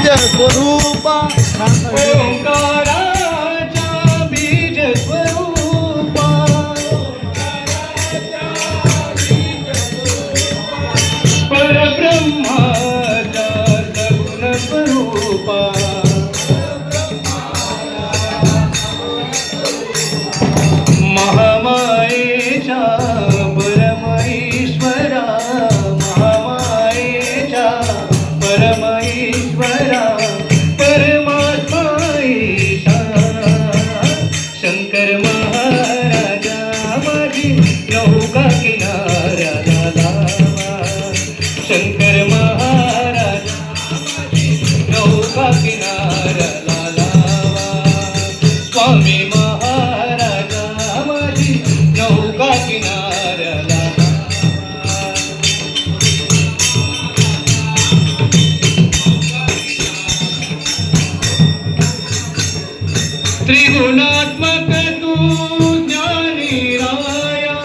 बीज स्वरूपा ओंकाराच्या बीज स्वरूपा परब्रह्माच्या सगुण स्वरूपा महामायेच्या परमेश्वरा महामायेच्या परमेश्वरा परमात्मा ईशा शंकर महाराजा माझी नौका किनाऱ्याला लावा शंकर महाराजा माझी नौका किनाऱ्याला लावा स्वामी महाराजा माझी नौका किनाऱ्याला त्रिगुणात्मक तू ज्ञानी राया